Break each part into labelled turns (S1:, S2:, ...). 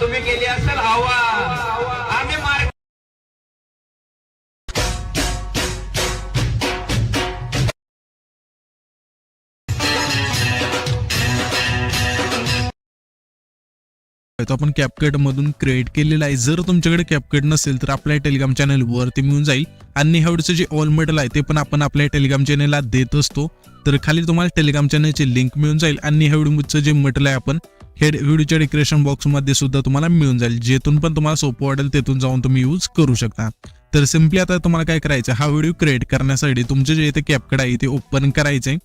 S1: तुम्ही केली असेल हवा आम्ही मार्ग
S2: तो आपण CapCut मधून क्रिएट केलेला आहे. जर तुमच्याकडे CapCut नसेल तर आपल्या टेलिग्राम चॅनल वरती मिळून जाईल आणि ह्यावरचं जे ऑल मॉडेल आहे ते पण आपण आपल्या टेलिग्राम चॅनलला देत असतो. तर खाली तुम्हाला टेलिग्राम चॅनलची लिंक मिळून जाईल आणि ह्या व्हिडिओचं जे मॉडेल आहे आपण हे व्हिडिओच्या डिस्क्रिप्शन बॉक्समध्ये सुद्धा तुम्हाला मिळून जाईल. जेथून पण तुम्हाला सोपं वाटेल तेथून जाऊन तुम्ही यूज करू शकता. तर सिम्पली आता तुम्हाला काय करायचं, हा व्हिडिओ क्रिएट करण्यासाठी तुमचे जे इथे CapCut आहे ते ओपन करायचं आहे.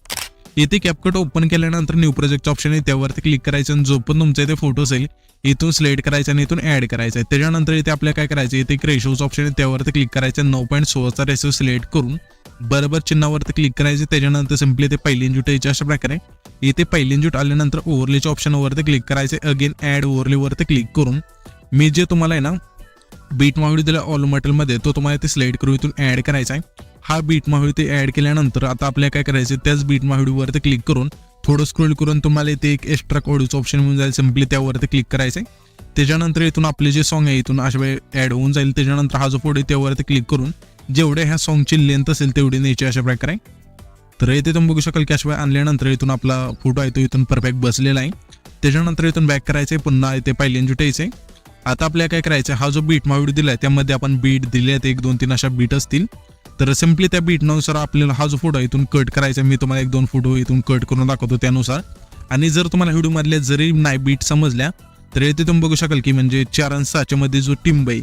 S2: इथे CapCut ओपन केल्यानंतर न्यू प्रोजेक्टचं ऑप्शन आहे त्यावरती क्लिक करायचं आणि जो पण तुमचा इथे फोटो असेल इथून सिलेक्ट करायचा आणि इथून ऍड करायचा आहे. त्याच्यानंतर इथे आपल्याला काय करायचं, इथे एक रेशोचं ऑप्शन आहे त्यावरती क्लिक करायचं. 9.16चा रेशो सिलेक्ट करून बरोबर चिन्हावरती क्लिक करायचे. त्याच्यानंतर सिम्पली इथे पहिली इंजूट यायची अशा प्रकारे. इथे पहिली इंजूट आल्यानंतर ओव्हरलेच्या ऑप्शनवरती क्लिक करायचे. अगेन ऍड ओव्हरलेवरती क्लिक करून मी जे तुम्हाला आहे ना बीट मावळी दिला ऑल मॉडेलमध्ये तो तुम्हाला इथे सिलेक्ट करून इथून ऍड करायचा आहे. हा बीट मावळी ते ऍड केल्यानंतर आता आपल्याला काय करायचं, त्याच बीट मावळीवरती क्लिक करून थोडं स्क्रोल करून तुम्हाला इथे एक एक्स्ट्रा ऑडिओचं ऑप्शन मिळून जाईल. सिम्पली त्यावरती क्लिक करायचं आहे. त्याच्यानंतर इथून आपले जे सॉन्ग आहे इथून अशा वेळी ऍड होऊन जाईल. त्याच्यानंतर हा जो फोटो आहे त्यावरती क्लिक करून जेवढे ह्या सॉन्गची लेंथ असेल तेवढी न्यायची अशा प्रकारे. तर इथे तुम्ही बघू शकाल की अशा वेळी आणल्यानंतर इथून आपला फोटो आहे तो इथून परफेक्ट बसलेला आहे. त्याच्यानंतर इथून बॅक करायचं आहे, पुन्हा इथे पहिली इंजूट यायचे. आता आपल्याला काय करायचं, हा जो बीट मावळी दिलाय त्यामध्ये आपण बीट दिले आहेत 1 2 3 अशा बीट असतील. तर सिम्पली त्या बीटनुसार आपल्याला हा जो फोटो आहे इथून कट करायचा. मी तुम्हाला 1 2 फोटो इथून कट करून दाखवतो त्यानुसार. आणि जर तुम्हाला व्हिडिओ मधल्या जरी नाही बीट समजल्या तर इथे तुम्ही बघू शकाल की म्हणजे 4 आणि 6च्या मध्ये जो टिंब आहे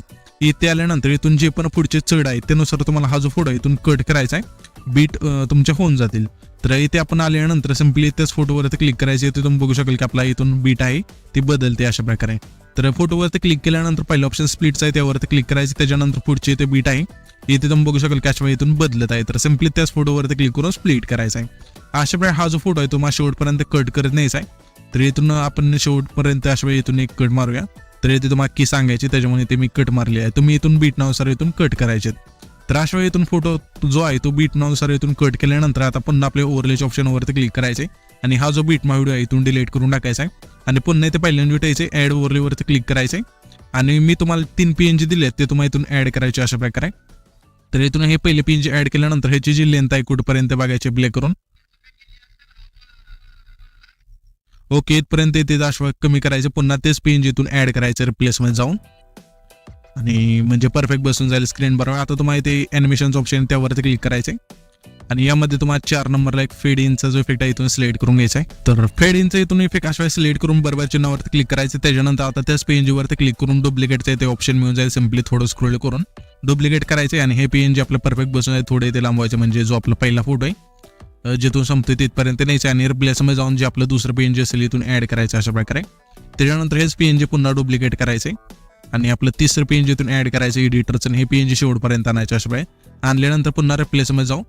S2: इथे आल्यानंतर इथून जे पण पुढचे चढ आहे त्यानुसार तुम्हाला हा जो फोटो इथून कट करायचा आहे. बीट तुमच्या होऊन जातील. तर इथे आपण आल्यानंतर सिम्पली त्याच फोटोवरती क्लिक करायचे. इथे तुम्ही बघू शकाल की आपला इथून बीट आहे ती बदलते अशा प्रकारे. तर फोटोवरती क्लिक केल्यानंतर पहिलं ऑप्शन स्प्लिटचं आहे त्यावरती क्लिक करायचे. त्याच्यानंतर पुढचे इथे बीट आहे इथे तुम्ही बघू शकाल की अशा वेळी इथून बदलत आहे. तर सिम्पली त्याच फोटोवरती क्लिक करून स्प्लिट करायचा आहे. अशा प्रकारे हा जो फोटो आहे तो मला शेवटपर्यंत कट करत न्यायचा आहे. तर इथून आपण शेवटपर्यंत अशा वेळी इथून एक कट मारूया. तर इथे तुम्हाला की सांगायची त्याच्यामुळे इथे मी कट मारली आहे. तुम्ही इथून बीटनुसार इथून कट करायचे. तर अशा वेळी इथून फोटो जो आहे तो बीटनुसार इथून कट केल्यानंतर आता पुन्हा आपल्या ओव्हरलेच्या ऑप्शनवरती क्लिक करायचे आणि हा जो बीट व्हिडिओ आहे इथून डिलीट करून टाकायचा आहे. आणि पुन्हा इथे पहिल्यांदा यायचे ऍड ओव्हरलेवरती क्लिक करायचे आणि मी तुम्हाला 3 PNG दिले आहेत ते तुम्हाला इथून ऍड करायचे अशा प्रकारे. तर इथून हे पहिले PNG ऍड केल्यानंतर ह्याची जी लेंथ आहे कुठपर्यंत बघायचे प्ले करून. ओके इथपर्यंत इथे अशा कमी करायचं. पुन्हा तेच PNG इथून ऍड करायचं रिप्लेसमध्ये जाऊन आणि म्हणजे परफेक्ट बसून जाईल स्क्रीन बरोबर. आता तुम्हाला इथे ॲनिमेशनचं ऑप्शन त्यावरती क्लिक करायचे आणि यामध्ये तुम्हाला 4 नंबरला एक फेड इनचा जो इफेक्ट आहे इथून सिलेक्ट करून घ्यायचा आहे. तर फेड इनचा इथून इफेक्ट अशा वेळेस सिलेक्ट करून बरोबर चिन्हावरती क्लिक करायचं. त्याच्यानंतर आता त्याच PNG वरती क्लिक करून डुप्लिकेटचं ते ऑप्शन मिळून जाईल. सिम्पली थोडं स्क्रोल करून डुप्लिकेट करायचे आणि हे PNG आपलं परफेक्ट बसून आहे थोडे ते लांबवायचे. म्हणजे जो आपला पहिला फोटो आहे जिथून संपतो तिथपर्यंत न्यायचं आणि रिप्लेसमध्ये जाऊन जे आपलं दुसरं PNG असेल इथून ऍड करायचं अशा प्रकारे. त्याच्यानंतर हेच PNG पुन्हा डुप्लिकेट करायचे आणि आपलं तिसरं PNG इथून ऍड करायचं एडिटरचं. हे PNG शेवटपर्यंत आणायचं अशा प्रकारे. आणल्यानंतर पुन्हा रिप्लेसमध्ये जाऊ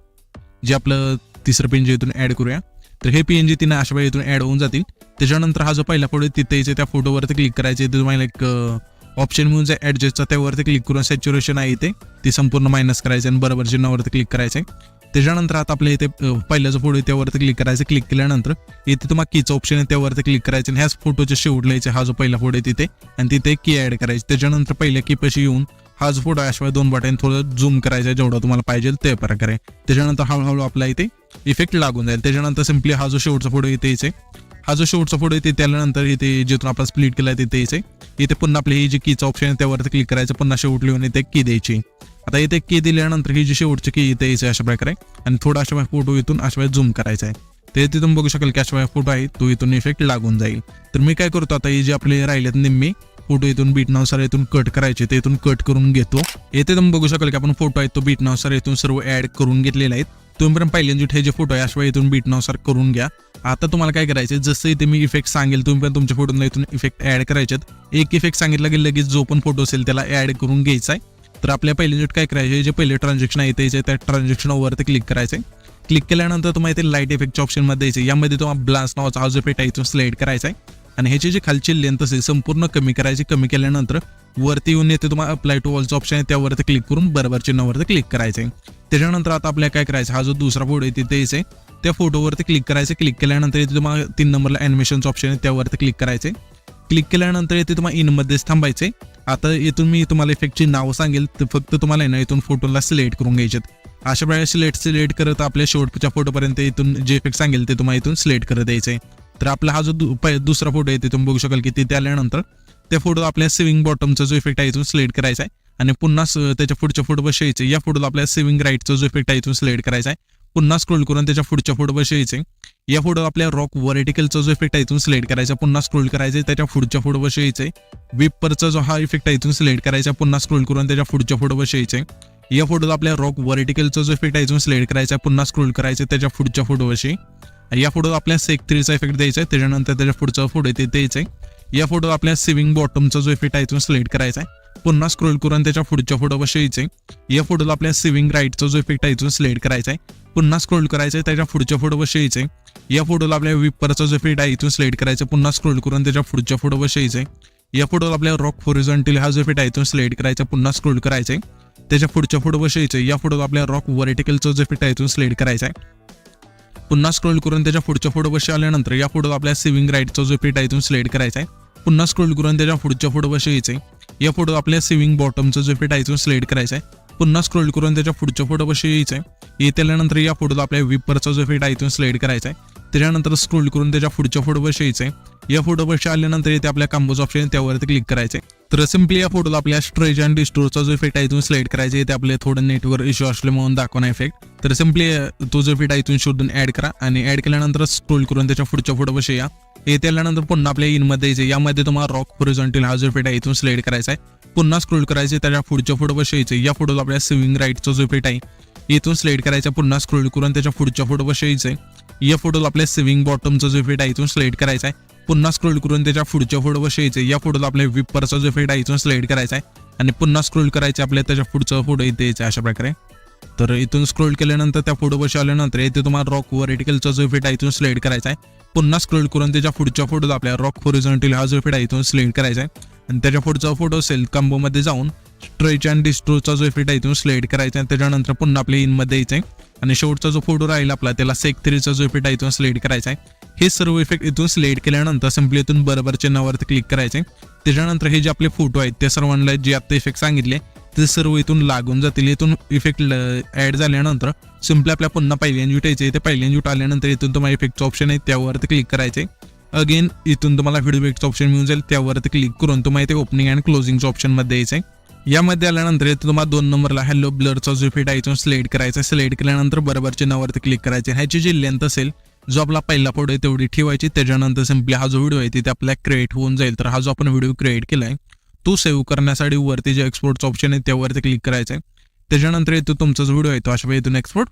S2: जे आपलं तिसरं PNG इथून ऍड करूया. तर हे PNG तिने अशा वेळी इथून ऍड होऊन जातील. त्याच्यानंतर हा जो पहिला फोटो तिथे यायचे त्या फोटोवरती क्लिक करायचे. तिथे तुम्हाला एक ऑप्शन मिळून जाईल ऍडजस्टचा त्यावरती क्लिक करून सॅच्युरेशन आहे इथे ती संपूर्ण मायनस करायचं आणि बरोबर चिन्हावरती क्लिक करायचं. त्याच्यानंतर आता आपल्या इथे पहिला जो फोटो आहे त्यावरती क्लिक करायचं. क्लिक केल्यानंतर इथे तुम्हाला कीचं ऑप्शन आहे त्यावरती क्लिक करायचं आणि ह्याच फोटोच्या शेवटला यायचे हा जो पहिला फोटो आहे तिथे आणि तिथे की ऍड करायची. त्याच्यानंतर पहिल्या की पाशी येऊन हा जो फोटो आहे 2 बटन थोडं झूम करायचा जेवढा तुम्हाला पाहिजे ते प्रकारे. त्याच्यानंतर हळूहळू आपला इथे इफेक्ट लागून जाईल. त्याच्यानंतर सिम्पली हा जो शेवटचा फोटो इथे यायचे हा जो शेवटचा फोटो इथे त्यानंतर इथे जिथून आपला स्प्लिट केला तिथे यायचे. इथे पुन्हा आपले ही जी कीचं ऑप्शन आहे त्यावरती क्लिक करायचं. पुन्हा शेवट लिहून इथे की द्यायची. आता इथे की दिल्यानंतर ही जी शेवटची की इथे यायची अशा प्रकारे आणि थोडा अशा फोटो इथून अशा वेळेस झूम करायचा आहे. ते तुम्ही बघू शकाल की अशा फोटो आहे तो इथून इफेक्ट लागून जाईल. तर मी काय करतो आता हे जे आपले राहिलेत निम्मे फोटो इथून बीटनुसार इथून कट करायचे ते इथून कट करून घेतो. येथे तुम्ही बघू शकाल की आपण फोटो आहे तो बीटनुसार इथून सर्व ऍड करून घेतलेले आहेत. तुम्ही पण पहिल्यांदा हे जे फोटो आहे अशा इथून बीटनुसार करून घ्या. आता तुम्हाला काय करायचं जसं इथे मी इफेक्ट सांगेल तुम्ही पण तुमच्या फोटोला इथून इफेक्ट ऍड करायचे. एक इफेक्ट सांगितलं की लगेच जो पण फोटो असेल त्याला ऍड करून घ्यायचा आहे. तर आपल्या पहिल्यांदा काय करायचे जे पहिले ट्रान्झॅक्शन आहे ते त्या ट्रान्झॅक्शनवरती क्लिक करायचे. क्लिक केल्यानंतर तुम्हाला इथे लाईट इफेक्टच्या ऑप्शनमध्ये द्यायचे. यामध्ये तुम्हाला ब्लास्ट नावाचा हा जो इफेक्ट आहे इथून सिलेक्ट करायचा आहे आणि ह्याची जी खालची लेंथ असेल संपूर्ण कमी करायची. कमी केल्यानंतर वरती येऊन येते तुम्हाला अप्लाय टू ऑलचा ऑप्शन आहे त्यावरती क्लिक करून बरोबर चिन्हावरती क्लिक करायचं. त्याच्यानंतर आता आपल्याला काय करायचं हा जो दुसरा फोटो आहे तिथे यायचे त्या फोटोवरती क्लिक करायचं. क्लिक केल्यानंतर इथे तुम्हाला 3 नंबरला ॲनिमेशनचं ऑप्शन आहे त्यावरती क्लिक करायचे. क्लिक केल्यानंतर इथे तुम्हाला इनमध्येच थांबायचे. आता इथून मी तुम्हाला इफेक्टची नावं सांगेल, तर फक्त तुम्हाला ना इथून फोटोला सिलेक्ट करून घ्यायचेत. अशा प्रकारे सिलेक्ट करत आपल्या शेवटच्या फोटोपर्यंत इथून जे इफेक्ट सांगेल ते तुम्हाला इथून सिलेक्ट करत द्यायचे. तर आपला हा जो दुसरा फोटो आहे ते तुम्ही बघू शकाल की तिथे आल्यानंतर त्या फोटो आपल्या सेव्हिंग बॉटमचा जो इफेक्ट आहे इथून सिलेक्ट करायचा आहे आणि पुन्हा त्याच्या पुढच्या फोटो बसायचे. या फोटोला आपल्या सेव्हिंग राईटचा जो इफेक्ट आहे इथून सिलेक्ट करायचा आहे. पुन्हा स्क्रोल करून त्याच्या पुढच्या फोटो बसायचे. या फोटो आपल्या रॉक व्हर्टिकलचा जो इफेक्ट आहे इथून सिलेक्ट करायचा. पुन्हा स्क्रोल करायचे, त्याच्या पुढच्या फोटो बसायचे. विपरचा जो हा इफेक्ट आहे इथून सिलेक्ट करायचा. पुन्हा स्क्रोल करून त्याच्या पुढच्या फोटो बसायचे. या फोटोला आपल्या रॉक व्हर्टिकलचा जो इफेक्ट आहे इथून सिलेक्ट करायचा. पुन्हा स्क्रोल करायचे, त्याच्या पुढच्या फोटो बशी. या फोटोला आपल्या सेक 3चा इफेक्ट द्यायचा आहे. त्याच्यानंतर त्याच्या पुढचा फोटो आहे ते द्यायचा आहे. या फोटो आपल्या सेव्हिंग बॉटमचा जो इफेक्ट आहे इथून सिलेक्ट करायचा आहे. पुन्हा स्क्रोल करून त्याच्या पुढच्या फोटो बसायचे. या फोटोला आपल्या सेव्हिंग राईटचा जो इफेक्ट आहे इथून सिलेक्ट करायचा आहे. पुन्हा स्क्रोल करायचे, त्याच्या पुढच्या फोटो बसायचे. या फोटोला आपल्या विपरचा जो इफेक्ट आहे इथून सिलेक्ट करायचा. पुन्हा स्क्रोल करून त्याच्या पुढच्या फोटो बसायचे. या फोटोला आपल्या रॉक हॉरिझॉन्टल हा जो इफेक्ट आहे इथून सिलेक्ट करायचा. पुन्हा स्क्रोल करायचे, त्याच्या पुढच्या फोटो बसायचे. या फोटोला आपल्या रॉक व्हर्टिकलचा जो इफेक्ट आहे इथून सिलेक्ट करायचा आहे. पुन्हा स्क्रोल करून त्याच्या पुढच्या फोटो बशी आल्यानंतर या फोटोला आपल्या सेव्हिंग राईटचा जो इफेक्ट आहे इथून सिलेक्ट करायचा आहे. पुन्हा स्क्रोल करून त्याच्या पुढच्या फोटो बसायचे. या फोटो आपल्या सेव्हिंग बॉटमचा जो इफेक्ट आहे इथून सिलेक्ट करायचा आहे. पुन्हा स्क्रोल करून त्याच्या पुढच्या फोटो बसायचे. येथे आल्यानंतर या फोटोला आपल्या विपरचा जो इफेक्ट आहे इथून सिलेक्ट करायचा आहे. त्याच्यानंतर स्क्रोल करून त्याच्या पुढच्या फोटो बसायचे. या फोटो बशी आल्यानंतर इथे आपल्या कॉम्बोज ऑप्शन त्यावरती क्लिक करायचे. तर सिम्पली या फोटोला आपल्या स्ट्रेच अँड डिस्टोरचा जो इफेक्ट आहे इथून सिलेक्ट करायचे. इथे आपले थोडं नेटवर्क इश्यू असल्यामुळे दाखवणार इफेक्ट. तर सिम्पली तो जो इफेक्ट आहे इथून शोधून ऍड करा आणि ऍड केल्यानंतर स्क्रोल करून त्याच्या पुढच्या फोटो बशी या. येथे आल्यानंतर पुन्हा आपल्या इनमध्ये यायचे. यामध्ये तुम्हाला रॉक हॉरिझॉन्टल हा जो इफेक्ट आहे इथून सिलेक्ट करायचा आहे. पुन्हा स्क्रोल करायचे, त्याच्या पुढच्या फोटो बसायचे. या फोटोला आपल्या सेव्हिंग राईटचा जो इफेक्ट आहे इथून सिलेक्ट करायचा. पुन्हा स्क्रोल करून त्याच्या पुढच्या फोटो बसायचे. या फोटोला आपल्या सेव्हिंग बॉटमचा जो इफेक्ट आहे इथून सिलेक्ट करायचा आहे. पुन्हा स्क्रोल करून त्याच्या पुढच्या फोटो बसायचे. या फोटोला आपल्या विपरचा जो इफेक्ट आहे इथून सिलेक्ट करायचा आहे आणि पुन्हा स्क्रोल करायचे, आपल्या त्याच्या पुढचा फोटो इथे यायचा अशा प्रकारे. तर इथून स्क्रोल केल्यानंतर त्या फोटो बशी आल्यानंतर इथे तुम्हाला रॉक व्हर्टिकलचा जो इफेक्ट आहे इथून सिलेक्ट करायचा आहे. पुन्हा स्क्रोल करून त्याच्या पुढच्या फोटोला आपल्या रॉक हॉरिझॉन्टल हा जो इफेक्ट आहे इथून सिलेक्ट करायचा आहे आणि त्याच्या पुढचा फोटो असेल कॉम्बोमध्ये जाऊन स्ट्रेच अँड डिस्टोरचा जो इफेक्ट आहे इथून सिलेक्ट करायचा आहे. त्याच्यानंतर पुन्हा आपल्या इनमध्ये यायचं आहे आणि शेवटचा जो फोटो राहील आपला त्याला सेक 3चा जो इफेक्ट आहे इथून सिलेक्ट करायचा आहे. हे सर्व इफेक्ट इथून सिलेक्ट केल्यानंतर सिम्पली इथून बरोबर चिन्हावरती क्लिक करायचे. त्याच्यानंतर हे जे आपले फोटो आहेत त्या सर्वांना जे आता इफेक्ट सांगितले ते सर्व इथून लागून जातील. इथून इफेक्ट ऍड झाल्यानंतर सिम्पली आपल्या पुन्हा पहिल्यांदा यायचे. ते पहिल्यांदा आल्यानंतर इथून तुम्हाला इफेक्टचं ऑप्शन आहे त्यावरती क्लिक करायचे. अगेन इथून तुम्हाला व्हिडिओ इफेक्टचं ऑप्शन मिळून जाईल. त्यावरती क्लिक करून तुम्हाला इथे ओपनिंग अँड क्लोजिंगच्या ऑप्शन मध्ये यायचं आहे. यामध्ये आल्यानंतर इथे तुम्हाला 2 नंबरला हॅलो ब्लरचा जो इफेक्ट आहे इथून सिलेक्ट करायचा. सिलेक्ट केल्यानंतर बरोबर चिन्हावरती क्लिक करायचे. ह्याची जी लेंथ असेल जो आपला पहिला फोटो आहे तेवढी ठेवायची. त्याच्यानंतर सिम्पली हा जो व्हिडिओ आहे तिथे आपल्या क्रिएट होऊन जाईल. तर हा जो आपण व्हिडिओ क्रिएट केलाय तो सेव्ह करण्यासाठी वरती जे एक्सपोर्टचं ऑप्शन आहे त्यावरती क्लिक करायचं आहे. त्याच्यानंतर इथं तुमचा जो व्हिडिओ आहे तो अशा इथून एक्सपोर्ट